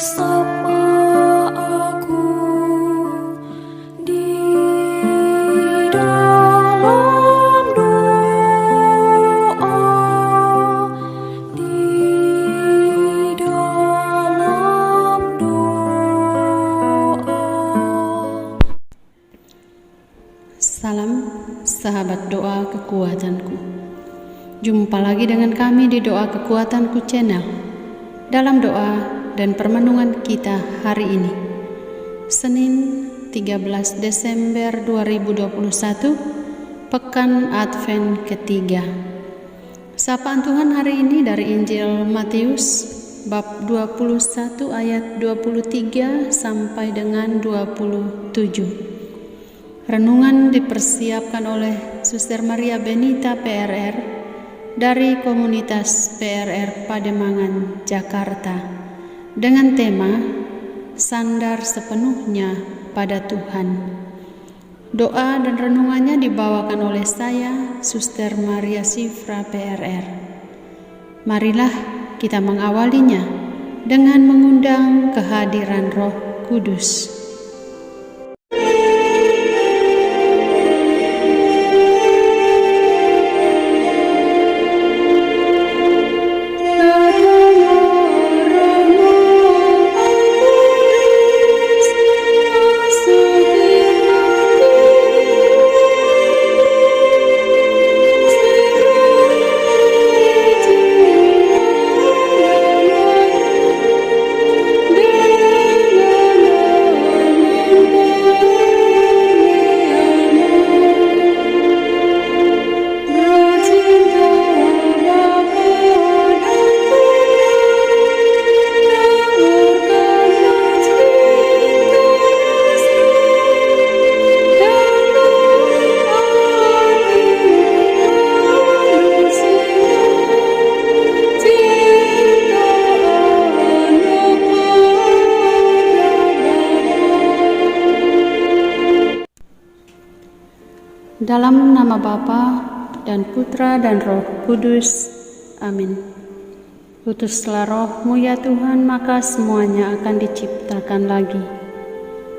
Sapa aku di dalam doa, di dalam doa. Salam sahabat doa kekuatanku. Jumpa lagi dengan kami di Doa Kekuatanku Channel dalam doa dan permenungan kita hari ini, Senin 13 Desember 2021, Pekan Advent ketiga. Sapaan Tuhan hari ini dari Injil Matius bab 21 ayat 23 sampai dengan 27. Renungan dipersiapkan oleh Suster Maria Benita PRR dari komunitas PRR Pademangan, Jakarta, dengan tema Sandar Sepenuhnya pada Tuhan. Doa dan renungannya dibawakan oleh saya, Suster Maria Sifra PRR. Marilah kita mengawalinya dengan mengundang kehadiran Roh Kudus. Dalam nama Bapa dan Putra dan Roh Kudus. Amin. Utuslah Roh-Mu ya Tuhan, maka semuanya akan diciptakan lagi,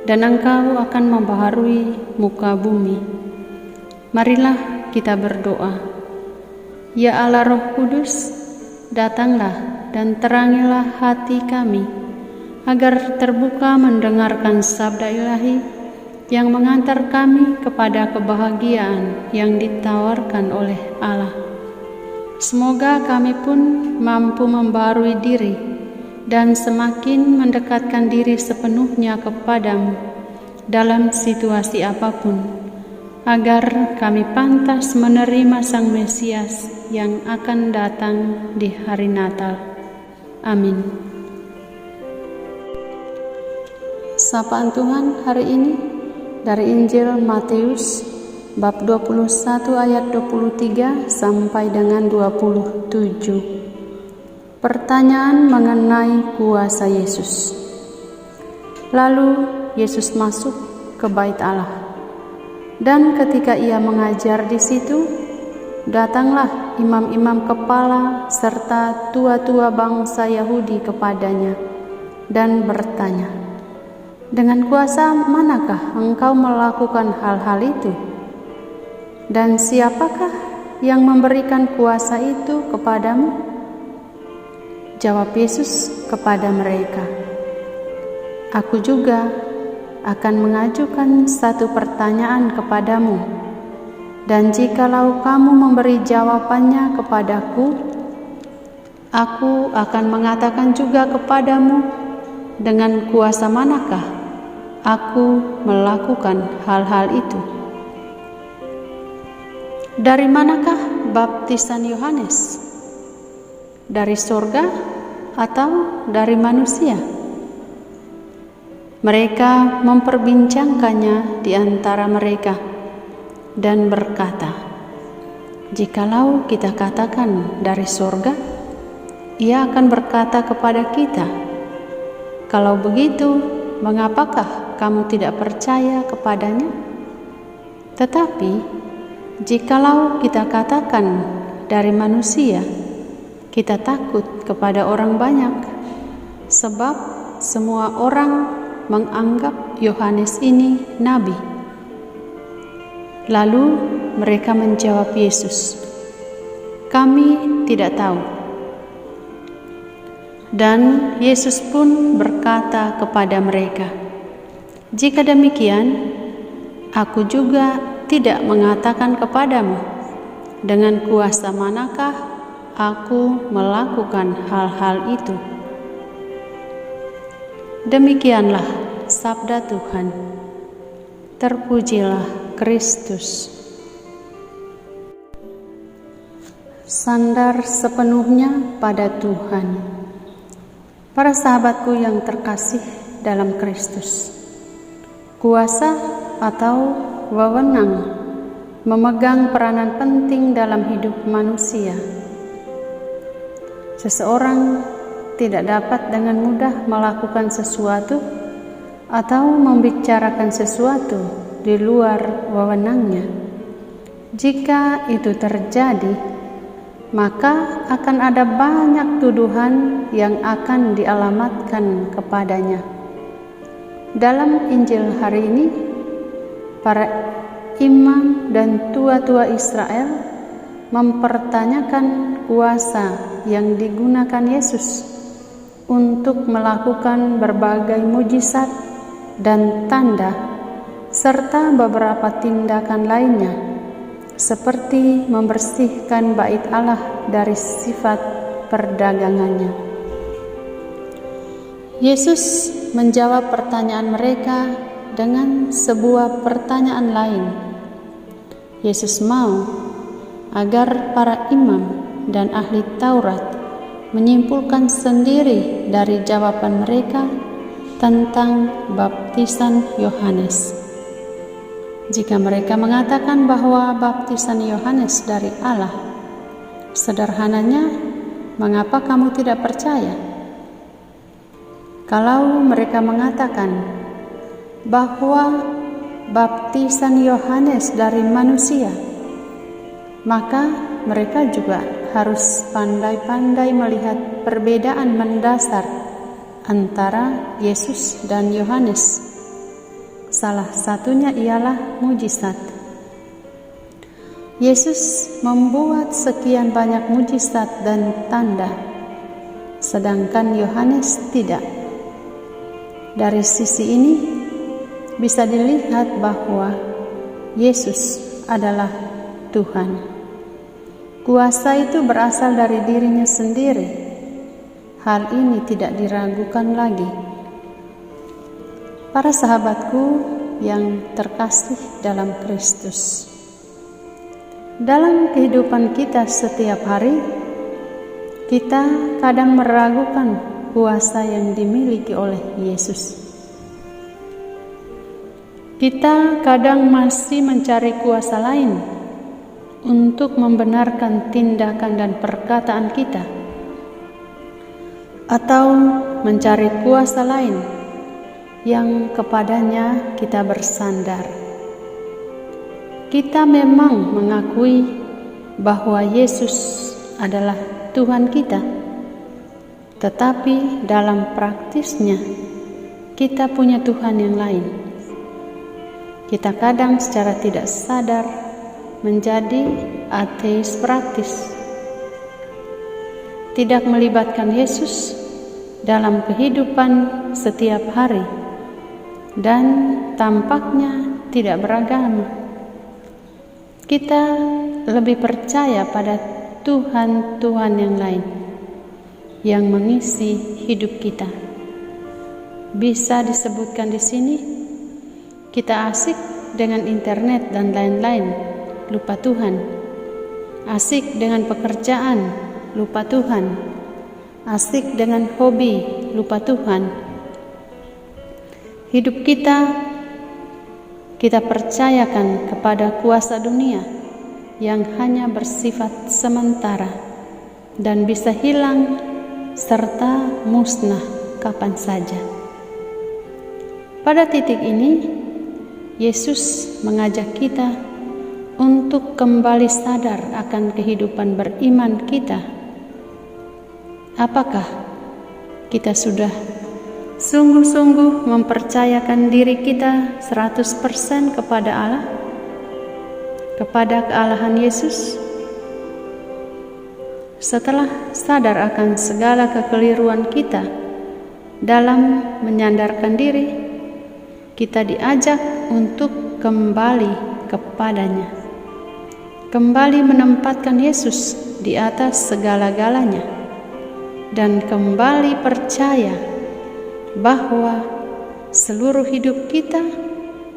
dan Engkau akan membaharui muka bumi. Marilah kita berdoa. Ya Allah Roh Kudus, datanglah dan terangilah hati kami, agar terbuka mendengarkan sabda ilahi yang mengantar kami kepada kebahagiaan yang ditawarkan oleh Allah. Semoga kami pun mampu membarui diri dan semakin mendekatkan diri sepenuhnya kepadamu dalam situasi apapun, agar kami pantas menerima Sang Mesias yang akan datang di hari Natal. Amin. Sapaan Tuhan hari ini dari Injil Matius bab 21 ayat 23 sampai dengan 27. Pertanyaan mengenai kuasa Yesus. Lalu Yesus masuk ke bait Allah, dan ketika ia mengajar di situ, datanglah imam-imam kepala serta tua-tua bangsa Yahudi kepadanya dan bertanya, "Dengan kuasa manakah engkau melakukan hal-hal itu? Dan siapakah yang memberikan kuasa itu kepadamu?" Jawab Yesus kepada mereka, "Aku juga akan mengajukan satu pertanyaan kepadamu, dan jikalau kamu memberi jawabannya kepadaku, aku akan mengatakan juga kepadamu dengan kuasa manakah aku melakukan hal-hal itu. Dari manakah baptisan Yohanes? Dari surga atau dari manusia?" Mereka memperbincangkannya di antara mereka dan berkata, "Jikalau kita katakan dari surga, ia akan berkata kepada kita, 'Kalau begitu, mengapakah kamu tidak percaya kepadanya?' Tetapi jikalau kita katakan dari manusia, kita takut kepada orang banyak, sebab semua orang menganggap Yohanes ini nabi. Lalu mereka menjawab Yesus, "Kami tidak tahu." Dan Yesus pun berkata kepada mereka, "Jika demikian, Aku juga tidak mengatakan kepadamu, dengan kuasa manakah Aku melakukan hal-hal itu." Demikianlah sabda Tuhan. Terpujilah Kristus. Sandar sepenuhnya pada Tuhan. Para sahabatku yang terkasih dalam Kristus, kuasa atau wewenang memegang peranan penting dalam hidup manusia. Seseorang tidak dapat dengan mudah melakukan sesuatu atau membicarakan sesuatu di luar wewenangnya. Jika itu terjadi, maka akan ada banyak tuduhan yang akan dialamatkan kepadanya. Dalam Injil hari ini, para imam dan tua-tua Israel mempertanyakan kuasa yang digunakan Yesus untuk melakukan berbagai mujizat dan tanda serta beberapa tindakan lainnya, seperti membersihkan bait Allah dari sifat perdagangannya. Yesus menjawab pertanyaan mereka dengan sebuah pertanyaan lain. Yesus mau agar para imam dan ahli Taurat menyimpulkan sendiri dari jawaban mereka tentang baptisan Yohanes. Jika mereka mengatakan bahwa baptisan Yohanes dari Allah, sederhananya, mengapa kamu tidak percaya? Kalau mereka mengatakan bahwa baptisan Yohanes dari manusia, maka mereka juga harus pandai-pandai melihat perbedaan mendasar antara Yesus dan Yohanes. Salah satunya ialah mujizat. Yesus membuat sekian banyak mujizat dan tanda, sedangkan Yohanes tidak. Dari sisi ini bisa dilihat bahwa Yesus adalah Tuhan. Kuasa itu berasal dari dirinya sendiri. Hal ini tidak diragukan lagi. Para sahabatku yang terkasih dalam Kristus, dalam kehidupan kita setiap hari, kita kadang meragukan kuasa yang dimiliki oleh Yesus. Kita kadang masih mencari kuasa lain untuk membenarkan tindakan dan perkataan kita, atau mencari kuasa lain yang kepadanya kita bersandar. Kita memang mengakui bahwa Yesus adalah Tuhan kita, tetapi dalam praktisnya kita punya Tuhan yang lain. Kita kadang secara tidak sadar menjadi ateis praktis, tidak melibatkan Yesus dalam kehidupan setiap hari, dan tampaknya tidak beragama. Kita lebih percaya pada Tuhan-Tuhan yang lain yang mengisi hidup kita. Bisa disebutkan di sini, kita asik dengan internet dan lain-lain, lupa Tuhan. Asik dengan pekerjaan, lupa Tuhan. Asik dengan hobi, lupa Tuhan. Hidup kita percayakan kepada kuasa dunia yang hanya bersifat sementara dan bisa hilang serta musnah kapan saja. Pada titik ini, Yesus mengajak kita untuk kembali sadar akan kehidupan beriman kita. Apakah kita sudah sungguh-sungguh mempercayakan diri kita 100% kepada Allah, kepada kealahan Yesus? Setelah sadar akan segala kekeliruan kita dalam menyandarkan diri, kita diajak untuk kembali kepadanya, kembali menempatkan Yesus di atas segala-galanya, dan kembali percaya bahwa seluruh hidup kita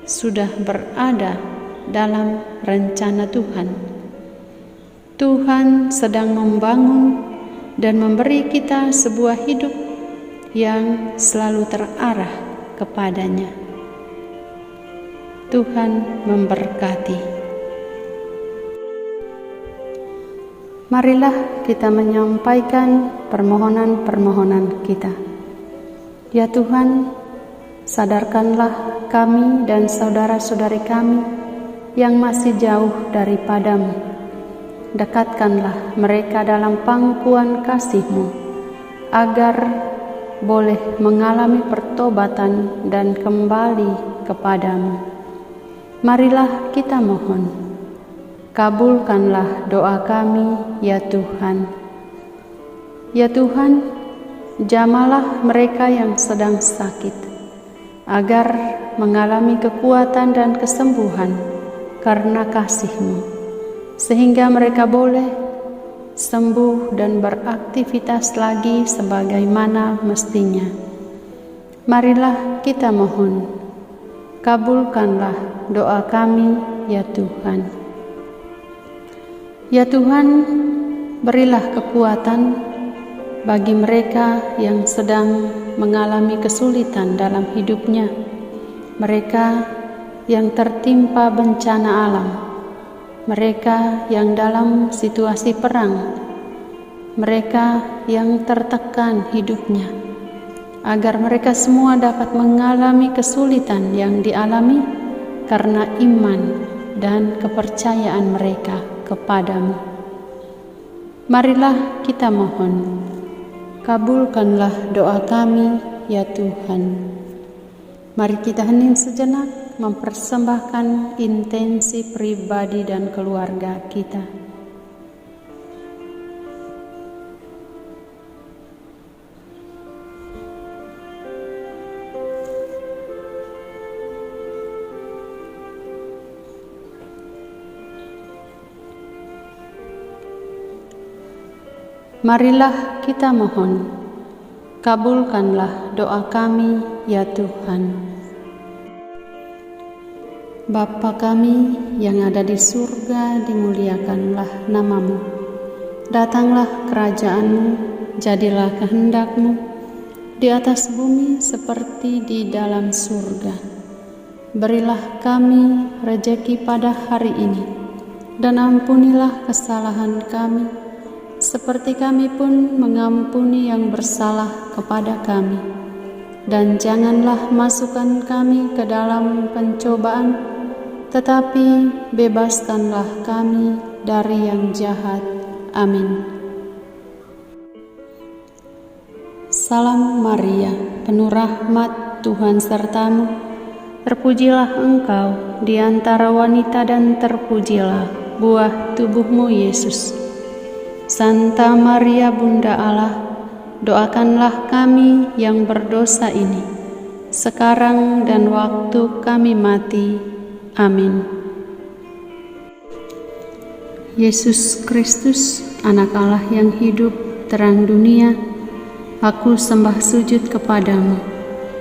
sudah berada dalam rencana Tuhan. Tuhan sedang membangun dan memberi kita sebuah hidup yang selalu terarah kepadanya. Tuhan memberkati. Marilah kita menyampaikan permohonan-permohonan kita. Ya Tuhan, sadarkanlah kami dan saudara-saudari kami yang masih jauh daripadamu. Dekatkanlah mereka dalam pangkuan kasih-Mu, agar boleh mengalami pertobatan dan kembali kepadamu. Marilah kita mohon, kabulkanlah doa kami, ya Tuhan. Ya Tuhan, jamalah mereka yang sedang sakit, agar mengalami kekuatan dan kesembuhan karena kasih-Mu, sehingga mereka boleh sembuh dan beraktivitas lagi sebagaimana mestinya. Marilah kita mohon, kabulkanlah doa kami, ya Tuhan. Ya Tuhan, berilah kekuatan bagi mereka yang sedang mengalami kesulitan dalam hidupnya, mereka yang tertimpa bencana alam, mereka yang dalam situasi perang, mereka yang tertekan hidupnya, agar mereka semua dapat mengalami kesulitan yang dialami karena iman dan kepercayaan mereka kepadamu. Marilah kita mohon, kabulkanlah doa kami, ya Tuhan. Mari kita hening sejenak, mempersembahkan intensi pribadi dan keluarga kita. Marilah kita mohon, kabulkanlah doa kami, ya Tuhan. Bapa kami yang ada di surga, dimuliakanlah nama-Mu. Datanglah kerajaan-Mu, jadilah kehendak-Mu di atas bumi seperti di dalam surga. Berilah kami rejeki pada hari ini, dan ampunilah kesalahan kami, seperti kami pun mengampuni yang bersalah kepada kami. Dan janganlah masukkan kami ke dalam pencobaan, tetapi bebaskanlah kami dari yang jahat. Amin. Salam Maria, penuh rahmat, Tuhan sertamu. Terpujilah engkau di antara wanita dan terpujilah buah tubuhmu, Yesus. Santa Maria, Bunda Allah, doakanlah kami yang berdosa ini, sekarang dan waktu kami mati. Amin. Yesus Kristus, Anak Allah yang hidup, terang dunia, aku sembah sujud kepadamu.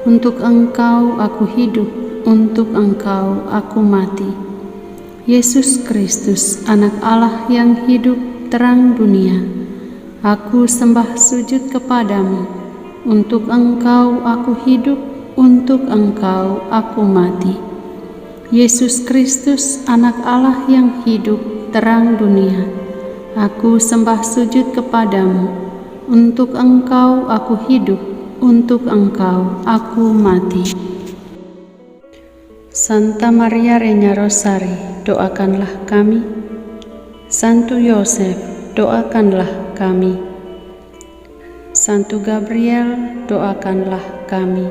Untuk Engkau aku hidup, untuk Engkau aku mati. Yesus Kristus, Anak Allah yang hidup, terang dunia, aku sembah sujud kepadamu. Untuk Engkau aku hidup, untuk Engkau aku mati. Yesus Kristus, Anak Allah yang hidup, terang dunia, aku sembah sujud kepadamu. Untuk Engkau aku hidup, untuk Engkau aku mati. Santa Maria Regna Rosari, doakanlah kami. Santo Yosef, doakanlah kami. Santo Gabriel, doakanlah kami.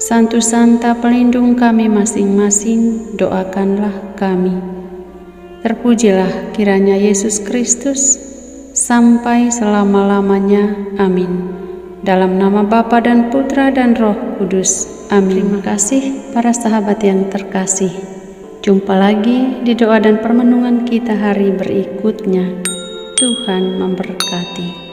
Santo Santa pelindung kami masing-masing, doakanlah kami. Terpujilah kiranya Yesus Kristus sampai selama-lamanya. Amin. Dalam nama Bapa dan Putra dan Roh Kudus. Amin. Terima kasih para sahabat yang terkasih. Jumpa lagi di doa dan permenungan kita hari berikutnya. Tuhan memberkati.